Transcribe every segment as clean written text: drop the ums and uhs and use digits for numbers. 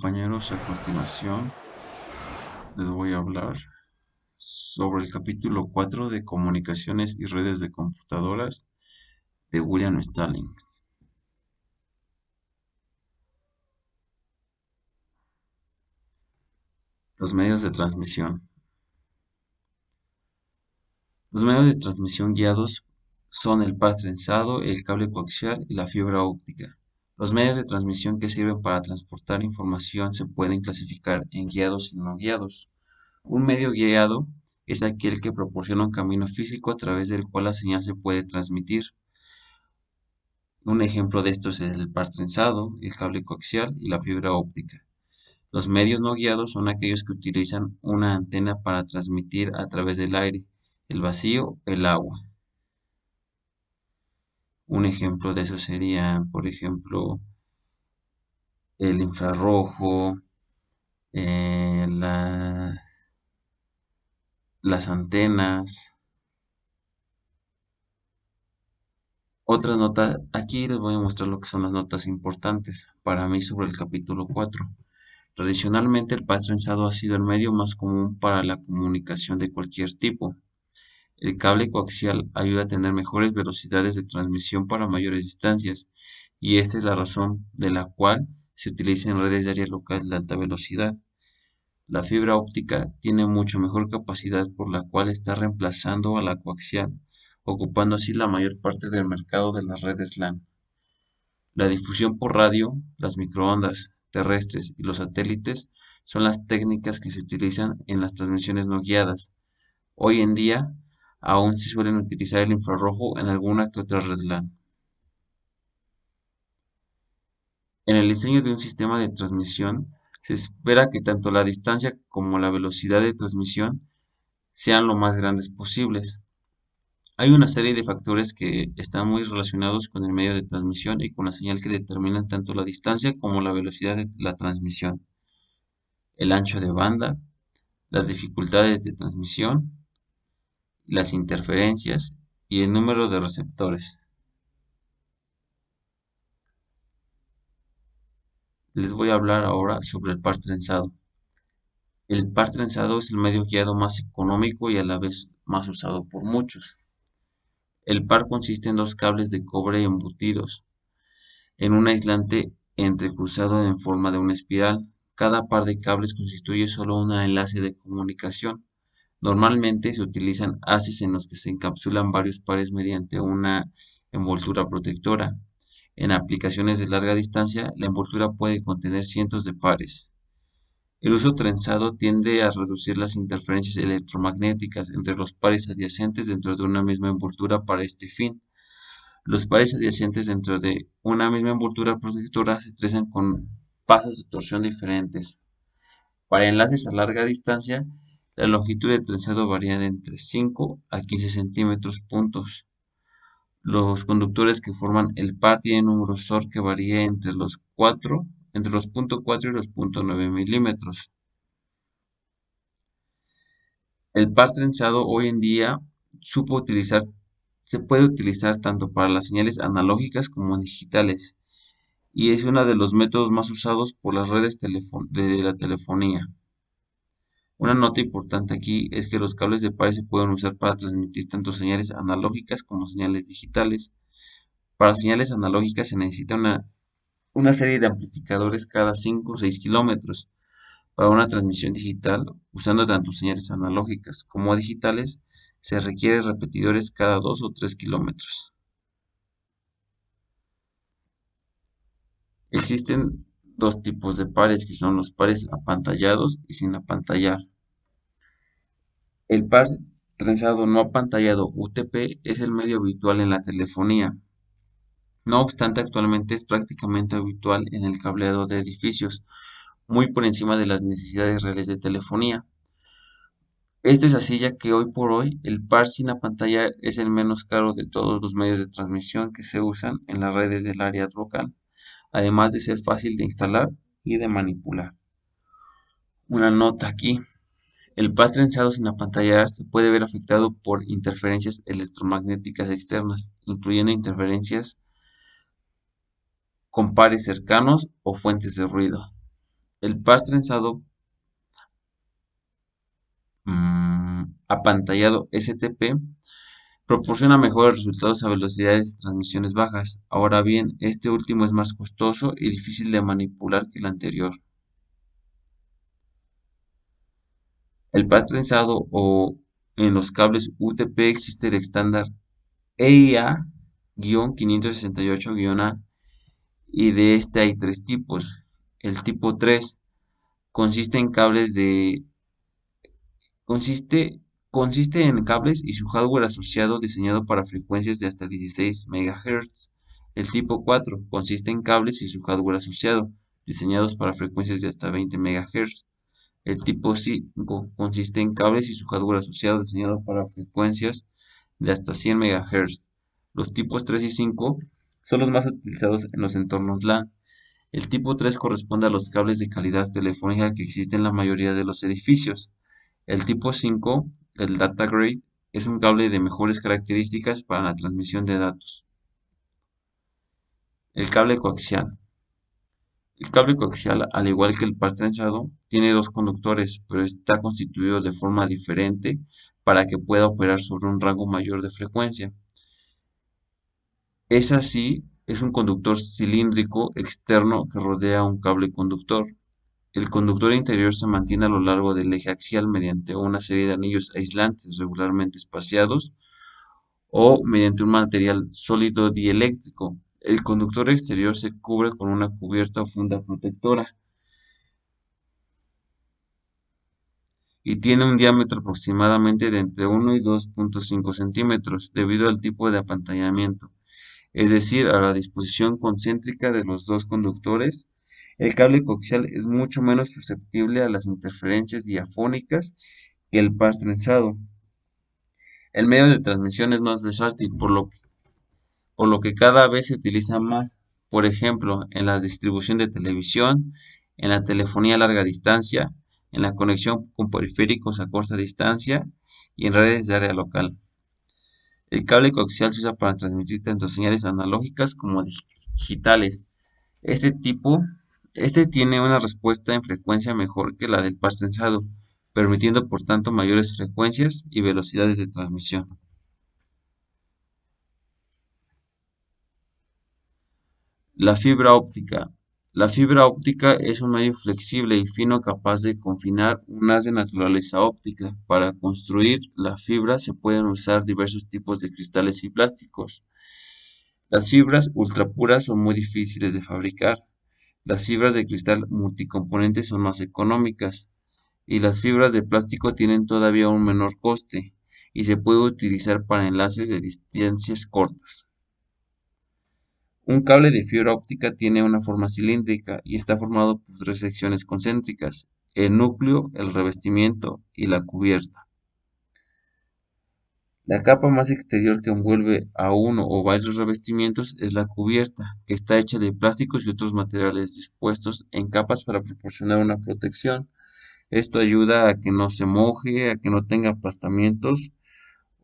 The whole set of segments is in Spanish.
compañeros, a continuación les voy a hablar sobre el capítulo 4 de Comunicaciones y redes de computadoras de William Stalling. Los medios de transmisión. Los medios de transmisión guiados son el par trenzado, el cable coaxial y la fibra óptica. Los medios de transmisión que sirven para transportar información se pueden clasificar en guiados y no guiados. Un medio guiado es aquel que proporciona un camino físico a través del cual la señal se puede transmitir. Un ejemplo de esto es el par trenzado, el cable coaxial y la fibra óptica. Los medios no guiados son aquellos que utilizan una antena para transmitir a través del aire, el vacío, el agua. Un ejemplo de eso sería, por ejemplo, el infrarrojo, las antenas. Otra nota, aquí les voy a mostrar lo que son las notas importantes para mí sobre el capítulo 4. Tradicionalmente el par trenzado ha sido el medio más común para la comunicación de cualquier tipo. El cable coaxial ayuda a tener mejores velocidades de transmisión para mayores distancias, y esta es la razón de la cual se utiliza en redes de área local de alta velocidad. La fibra óptica tiene mucho mejor capacidad, por la cual está reemplazando a la coaxial, ocupando así la mayor parte del mercado de las redes LAN. La difusión por radio, las microondas terrestres y los satélites son las técnicas que se utilizan en las transmisiones no guiadas. Hoy en día, aún se suelen utilizar el infrarrojo en alguna que otra red LAN. En el diseño de un sistema de transmisión, se espera que tanto la distancia como la velocidad de transmisión sean lo más grandes posibles. Hay una serie de factores que están muy relacionados con el medio de transmisión y con la señal que determinan tanto la distancia como la velocidad de la transmisión: el ancho de banda, las dificultades de transmisión, las interferencias y el número de receptores. Les voy a hablar ahora sobre el par trenzado. El par trenzado es el medio guiado más económico y a la vez más usado por muchos. El par consiste en dos cables de cobre embutidos en un aislante entrecruzado en forma de una espiral. Cada par de cables constituye solo un enlace de comunicación. Normalmente se utilizan haces en los que se encapsulan varios pares mediante una envoltura protectora. En aplicaciones de larga distancia, la envoltura puede contener cientos de pares. El uso trenzado tiende a reducir las interferencias electromagnéticas entre los pares adyacentes dentro de una misma envoltura para este fin. Los pares adyacentes dentro de una misma envoltura protectora se trenzan con pasos de torsión diferentes. Para enlaces a larga distancia, la longitud del trenzado varía de entre 5 a 15 centímetros puntos. Los conductores que forman el par tienen un grosor que varía entre los 0.4 y los 0.9 milímetros. El par trenzado hoy en día se puede utilizar tanto para las señales analógicas como digitales, y es uno de los métodos más usados por las redes de la telefonía. Una nota importante aquí es que los cables de par se pueden usar para transmitir tanto señales analógicas como señales digitales. Para señales analógicas se necesita una serie de amplificadores cada 5 o 6 kilómetros. Para una transmisión digital, usando tanto señales analógicas como digitales, se requieren repetidores cada 2 o 3 kilómetros. Existen dos tipos de pares, que son los pares apantallados y sin apantallar. El par trenzado no apantallado UTP es el medio habitual en la telefonía. No obstante, actualmente es prácticamente habitual en el cableado de edificios, muy por encima de las necesidades reales de telefonía. Esto es así ya que hoy por hoy el par sin apantallar es el menos caro de todos los medios de transmisión que se usan en las redes del área local, además de ser fácil de instalar y de manipular. Una nota aquí: el par trenzado sin apantallar se puede ver afectado por interferencias electromagnéticas externas, incluyendo interferencias con pares cercanos o fuentes de ruido. El par trenzado apantallado STP proporciona mejores resultados a velocidades de transmisiones bajas. Ahora bien, este último es más costoso y difícil de manipular que el anterior. El par trenzado o en los cables UTP existe el estándar EIA-568-A y de este hay tres tipos. El tipo 3 consiste en cables de consiste consiste en cables y su hardware asociado diseñado para frecuencias de hasta 16 MHz. El tipo 4 consiste en cables y su hardware asociado diseñados para frecuencias de hasta 20 MHz. El tipo 5 consiste en cables y su hardware asociado diseñado para frecuencias de hasta 100 MHz. Los tipos 3 y 5 son los más utilizados en los entornos LAN. El tipo 3 corresponde a los cables de calidad telefónica que existen en la mayoría de los edificios. El tipo 5, el data grade, es un cable de mejores características para la transmisión de datos. El cable coaxial. El cable coaxial, al igual que el par trenzado, tiene dos conductores, pero está constituido de forma diferente para que pueda operar sobre un rango mayor de frecuencia. Es así, es un conductor cilíndrico externo que rodea un cable conductor. El conductor interior se mantiene a lo largo del eje axial mediante una serie de anillos aislantes regularmente espaciados o mediante un material sólido dieléctrico. El conductor exterior se cubre con una cubierta o funda protectora y tiene un diámetro aproximadamente de entre 1 y 2,5 centímetros debido al tipo de apantallamiento, es decir, a la disposición concéntrica de los dos conductores. El cable coaxial es mucho menos susceptible a las interferencias diafónicas que el par trenzado. El medio de transmisión es más versátil, por lo que cada vez se utiliza más, por ejemplo, en la distribución de televisión, en la telefonía a larga distancia, en la conexión con periféricos a corta distancia y en redes de área local. El cable coaxial se usa para transmitir tanto señales analógicas como digitales. Este tipo, este tiene una respuesta en frecuencia mejor que la del par trenzado, permitiendo por tanto mayores frecuencias y velocidades de transmisión. La fibra óptica. La fibra óptica es un medio flexible y fino capaz de confinar un haz de naturaleza óptica. Para construir la fibra se pueden usar diversos tipos de cristales y plásticos. Las fibras ultrapuras son muy difíciles de fabricar. Las fibras de cristal multicomponente son más económicas y las fibras de plástico tienen todavía un menor coste y se puede utilizar para enlaces de distancias cortas. Un cable de fibra óptica tiene una forma cilíndrica y está formado por tres secciones concéntricas: el núcleo, el revestimiento y la cubierta. La capa más exterior que envuelve a uno o varios revestimientos es la cubierta, que está hecha de plásticos y otros materiales dispuestos en capas para proporcionar una protección. Esto ayuda a que no se moje, a que no tenga aplastamientos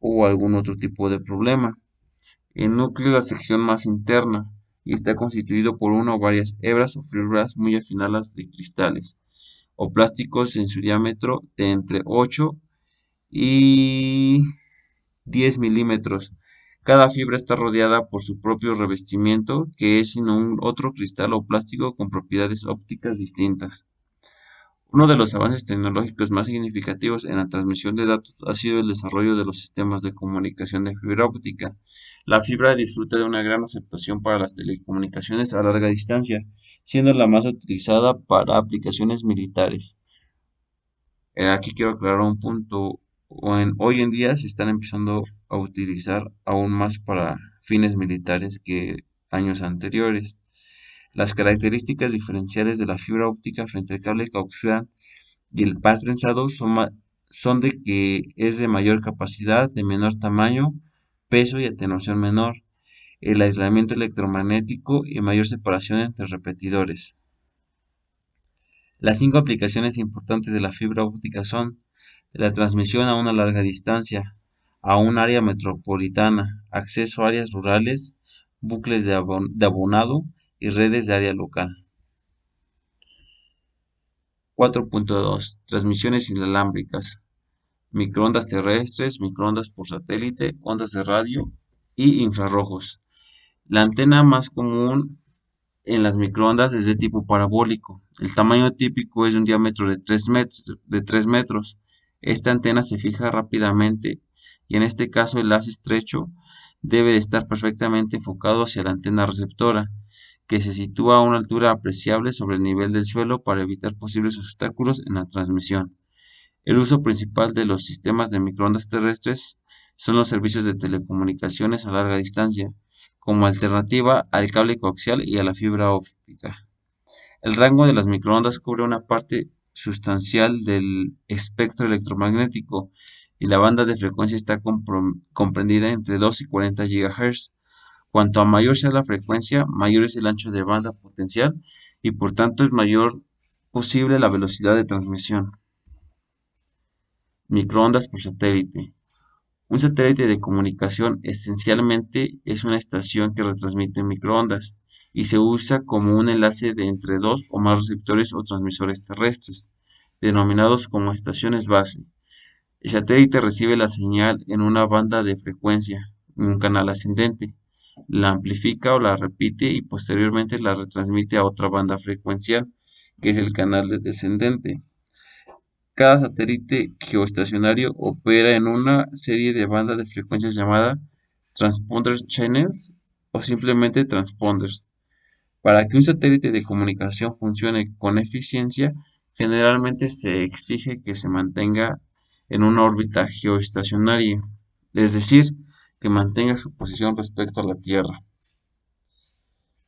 o algún otro tipo de problema. El núcleo es la sección más interna y está constituido por una o varias hebras o fibras muy afinadas de cristales o plásticos en su diámetro de entre 8 y 10 milímetros. Cada fibra está rodeada por su propio revestimiento, que es sino un otro cristal o plástico con propiedades ópticas distintas. Uno de los avances tecnológicos más significativos en la transmisión de datos ha sido el desarrollo de los sistemas de comunicación de fibra óptica. La fibra disfruta de una gran aceptación para las telecomunicaciones a larga distancia, siendo la más utilizada para aplicaciones militares. Aquí quiero aclarar un punto. Hoy en día se están empezando a utilizar aún más para fines militares que años anteriores. Las características diferenciales de la fibra óptica frente al cable coaxial y el par trenzado son de que es de mayor capacidad, de menor tamaño, peso y atenuación menor, el aislamiento electromagnético y mayor separación entre repetidores. Las cinco aplicaciones importantes de la fibra óptica son la transmisión a una larga distancia, a un área metropolitana, acceso a áreas rurales, bucles de abonado y redes de área local. 4.2 Transmisiones inalámbricas. Microondas terrestres, microondas por satélite, ondas de radio y infrarrojos. La antena más común en las microondas es de tipo parabólico. El tamaño típico es de un diámetro de 3 metros. Esta antena se fija rápidamente y en este caso el haz estrecho debe de estar perfectamente enfocado hacia la antena receptora, que se sitúa a una altura apreciable sobre el nivel del suelo para evitar posibles obstáculos en la transmisión. El uso principal de los sistemas de microondas terrestres son los servicios de telecomunicaciones a larga distancia, como alternativa al cable coaxial y a la fibra óptica. El rango de las microondas cubre una parte sustancial del espectro electromagnético y la banda de frecuencia está comprendida entre 2 y 40 GHz. Cuanto a mayor sea la frecuencia, mayor es el ancho de banda potencial y por tanto es mayor posible la velocidad de transmisión. Microondas por satélite. Un satélite de comunicación esencialmente es una estación que retransmite microondas y se usa como un enlace de entre dos o más receptores o transmisores terrestres, denominados como estaciones base. El satélite recibe la señal en una banda de frecuencia, en un canal ascendente, la amplifica o la repite y posteriormente la retransmite a otra banda frecuencial, que es el canal descendente. Cada satélite geoestacionario opera en una serie de bandas de frecuencias llamada transponder channels o simplemente transponders. Para que un satélite de comunicación funcione con eficiencia, generalmente se exige que se mantenga en una órbita geoestacionaria, es decir, que mantenga su posición respecto a la Tierra.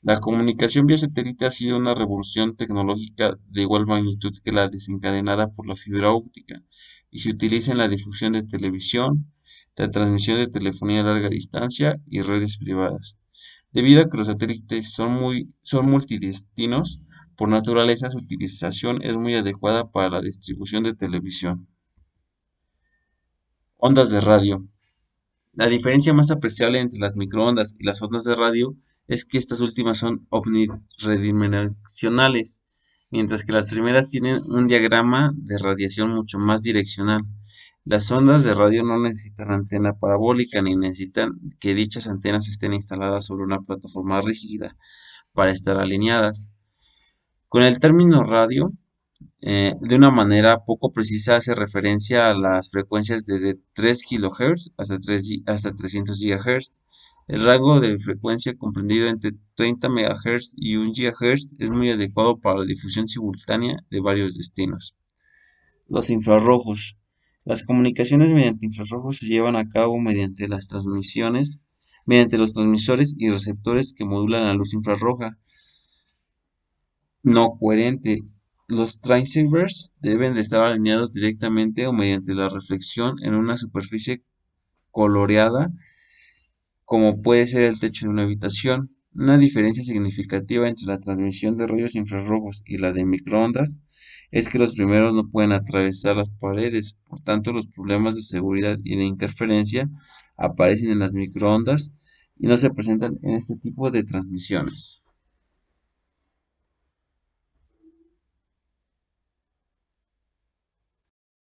La comunicación vía satélite ha sido una revolución tecnológica de igual magnitud que la desencadenada por la fibra óptica y se utiliza en la difusión de televisión, la transmisión de telefonía a larga distancia y redes privadas. Debido a que los satélites son multidestinos, por naturaleza su utilización es muy adecuada para la distribución de televisión. Ondas de radio. La diferencia más apreciable entre las microondas y las ondas de radio es que estas últimas son omnidireccionales, mientras que las primeras tienen un diagrama de radiación mucho más direccional. Las ondas de radio no necesitan antena parabólica ni necesitan que dichas antenas estén instaladas sobre una plataforma rígida para estar alineadas. Con el término radio, de una manera poco precisa hace referencia a las frecuencias desde 3 kHz hasta 300 GHz. El rango de frecuencia comprendido entre 30 MHz y 1 GHz es muy adecuado para la difusión simultánea de varios destinos. Los infrarrojos. Las comunicaciones mediante infrarrojos se llevan a cabo mediante los transmisores y receptores que modulan la luz infrarroja no coherente. Los transceivers deben de estar alineados directamente o mediante la reflexión en una superficie coloreada, como puede ser el techo de una habitación. Una diferencia significativa entre la transmisión de rayos infrarrojos y la de microondas es que los primeros no pueden atravesar las paredes, por tanto los problemas de seguridad y de interferencia aparecen en las microondas y no se presentan en este tipo de transmisiones.